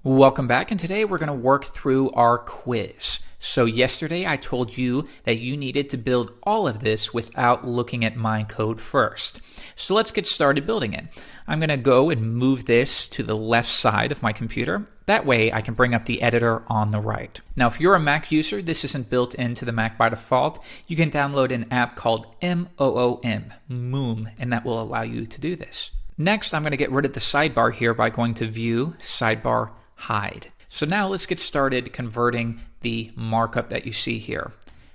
Welcome back, and today we're going to work through our quiz. So yesterday I told you that you needed to build all of this without looking at my code first. So let's get started building it. I'm going to go and move this to the left side of my computer. That way I can bring up the editor on the right. Now if you're a Mac user, this isn't built into the Mac by default. You can download an app called Moom, and that will allow you to do this. Next, I'm going to get rid of the sidebar here by going to View, Sidebar, Hide. So now let's get started converting the markup that you see here.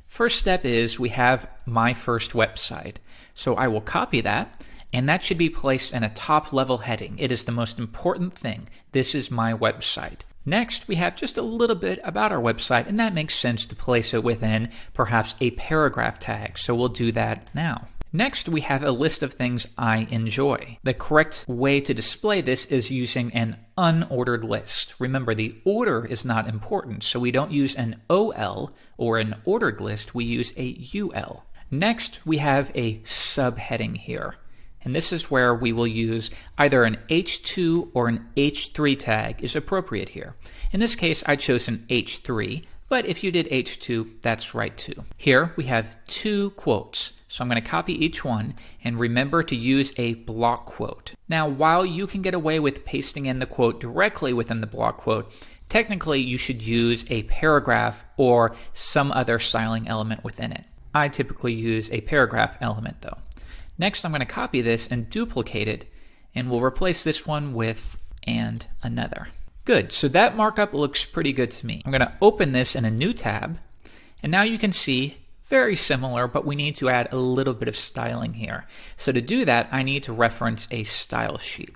First step is we have my first website. So I will copy that, and that should be placed in a top level heading. It is the most important thing. This is my website. Next, we have just a little bit about our website, and that makes sense to place it within perhaps a paragraph tag. So we'll do that now. Next, we have a list of things I enjoy. The correct way to display this is using an unordered list. Remember, the order is not important, so we don't use an OL or an ordered list, we use a UL. Next, we have a subheading here. And this is where we will use either an H2 or an H3 tag is appropriate here. In this case, I chose an H3, but if you did H2, that's right too. Here we have two quotes. So I'm going to copy each one, and remember to use a block quote. Now, while you can get away with pasting in the quote directly within the block quote, technically you should use a paragraph or some other styling element within it. I typically use a paragraph element though. Next, I'm going to copy this and duplicate it, and we'll replace this one with and another. Good, so that markup looks pretty good to me. I'm going to open this in a new tab, and now you can see very similar, but we need to add a little bit of styling here. So to do that, I need to reference a style sheet.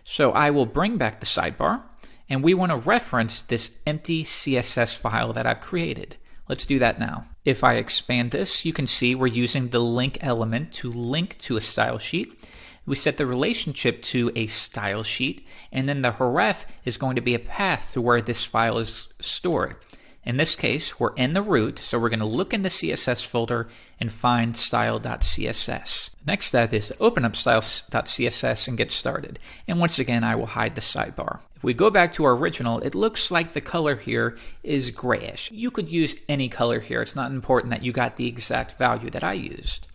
So I will bring back the sidebar, and we want to reference this empty CSS file that I've created. Let's do that now. If I expand this, you can see we're using the link element to link to a style sheet. We set the relationship to a style sheet, and then the href is going to be a path to where this file is stored. In this case, we're in the root, so we're going to look in the CSS folder and find style.css. The next step is to open up style.css and get started. And once again, I will hide the sidebar. If we go back to our original, it looks like the color here is grayish. You could use any color here. It's not important that you got the exact value that I used.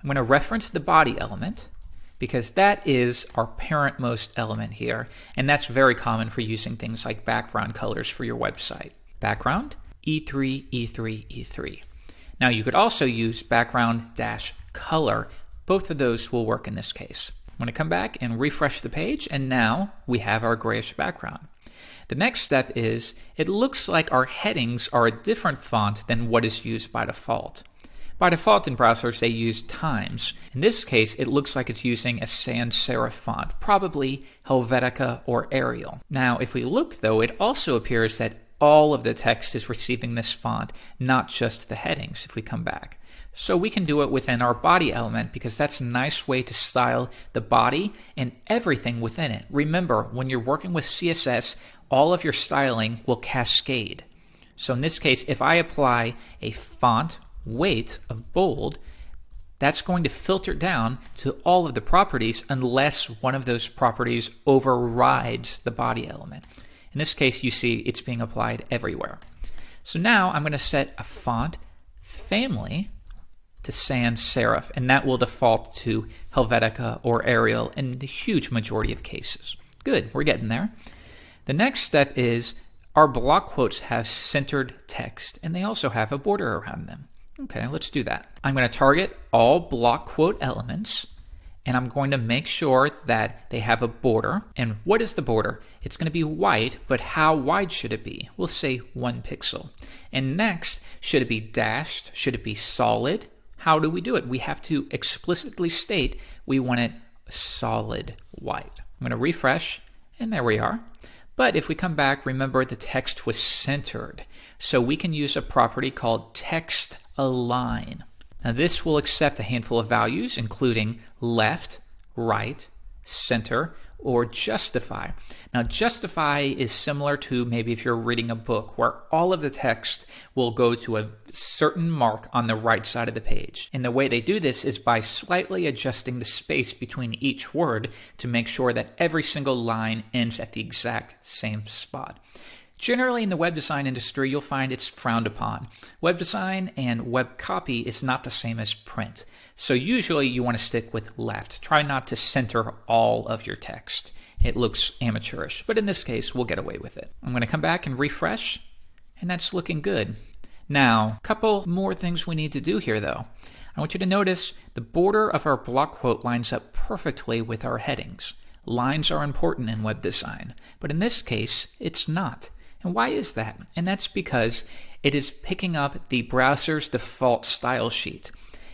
I'm going to reference the body element, because that is our parentmost element here, and that's very common for using things like background colors for your website. Background, E3, E3, E3. Now you could also use background-color. Both of those will work in this case. I'm going to come back and refresh the page, and now we have our grayish background. The next step is, it looks like our headings are a different font than what is used by default. By default in browsers, they use Times. In this case, it looks like it's using a sans serif font, probably Helvetica or Arial. Now, if we look though, it also appears that all of the text is receiving this font, not just the headings if we come back. So we can do it within our body element, because that's a nice way to style the body and everything within it. Remember, when you're working with CSS, all of your styling will cascade. So in this case, if I apply a font weight of bold, that's going to filter down to all of the properties unless one of those properties overrides the body element. In this case, you see it's being applied everywhere. So now I'm going to set a font family to sans serif, and that will default to Helvetica or Arial in the huge majority of cases. Good, we're getting there. The next step is our block quotes have centered text, and they also have a border around them. Okay, let's do that. I'm going to target all block quote elements, and I'm going to make sure that they have a border. And what is the border? It's going to be white, but how wide should it be? We'll say 1 pixel. And next, should it be dashed? Should it be solid? How do we do it? We have to explicitly state we want it solid white. I'm going to refresh, and there we are. But if we come back, remember the text was centered. So we can use a property called text align. Now this will accept a handful of values, including left, right, center, or justify. Now, justify is similar to maybe if you're reading a book where all of the text will go to a certain mark on the right side of the page. And the way they do this is by slightly adjusting the space between each word to make sure that every single line ends at the exact same spot. Generally, in the web design industry, you'll find it's frowned upon. Web design and web copy is not the same as print. So usually you want to stick with left. Try not to center all of your text. It looks amateurish, but in this case, we'll get away with it. I'm going to come back and refresh, and that's looking good. Now, a couple more things we need to do here, though. I want you to notice the border of our block quote lines up perfectly with our headings. Lines are important in web design, but in this case, it's not. And why is that? And that's because it is picking up the browser's default style sheet.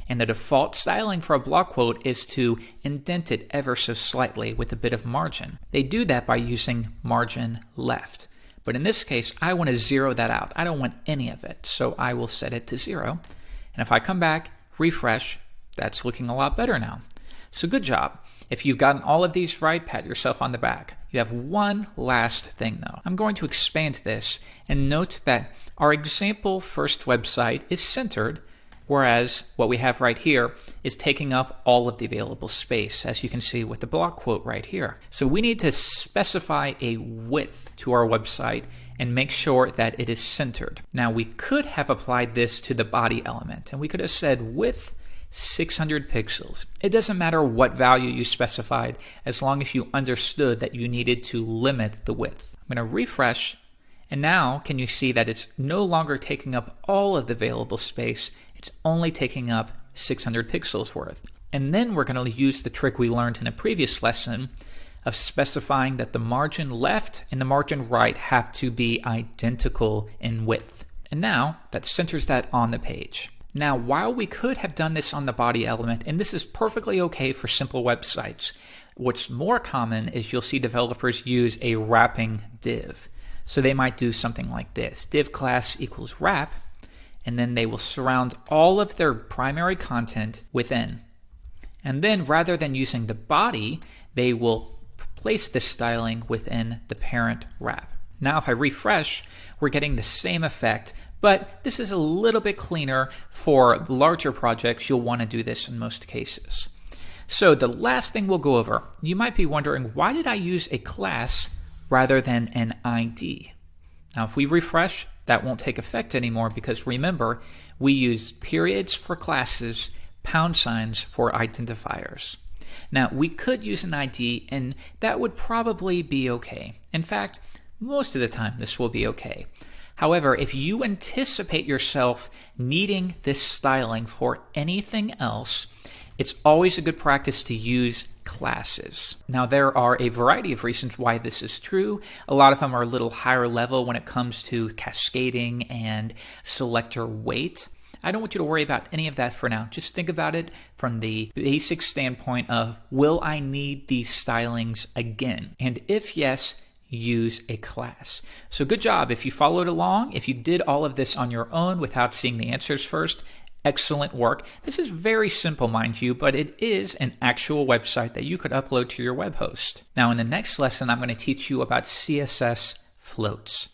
And the default styling for a block quote is to indent it ever so slightly with a bit of margin. They do that by using margin left. But in this case, I want to zero that out. I don't want any of it, so I will set it to 0. And if I come back, refresh, that's looking a lot better now. So good job. If you've gotten all of these right, pat yourself on the back. You have one last thing though. I'm going to expand this and note that our example first website is centered, whereas what we have right here is taking up all of the available space, as you can see with the block quote right here. So we need to specify a width to our website and make sure that it is centered. Now we could have applied this to the body element, and we could have said width 600 pixels. It doesn't matter what value you specified as long as you understood that you needed to limit the width. I'm going to refresh, and now can you see that it's no longer taking up all of the available space, it's only taking up 600 pixels worth. And then we're going to use the trick we learned in a previous lesson of specifying that the margin left and the margin right have to be identical in width. And now that centers that on the page. Now, while we could have done this on the body element, and this is perfectly okay for simple websites, what's more common is you'll see developers use a wrapping div. So they might do something like this, div class equals wrap, and then they will surround all of their primary content within. And then rather than using the body, they will place this styling within the parent wrap. Now if I refresh, we're getting the same effect, but this is a little bit cleaner. For larger projects, you'll want to do this in most cases. So the last thing we'll go over, you might be wondering, why did I use a class rather than an ID? Now if we refresh, that won't take effect anymore because remember, we use periods for classes, pound signs for identifiers. Now we could use an ID and that would probably be okay. In fact, most of the time this will be okay. However, if you anticipate yourself needing this styling for anything else, it's always a good practice to use classes. Now, there are a variety of reasons why this is true. A lot of them are a little higher level when it comes to cascading and selector weight. I don't want you to worry about any of that for now. Just think about it from the basic standpoint of, will I need these stylings again? And if yes, use a class. So good job if you followed along. If you did all of this on your own without seeing the answers first, excellent work. This is very simple, mind you, but it is an actual website that you could upload to your web host. Now in the next lesson, I'm going to teach you about CSS floats.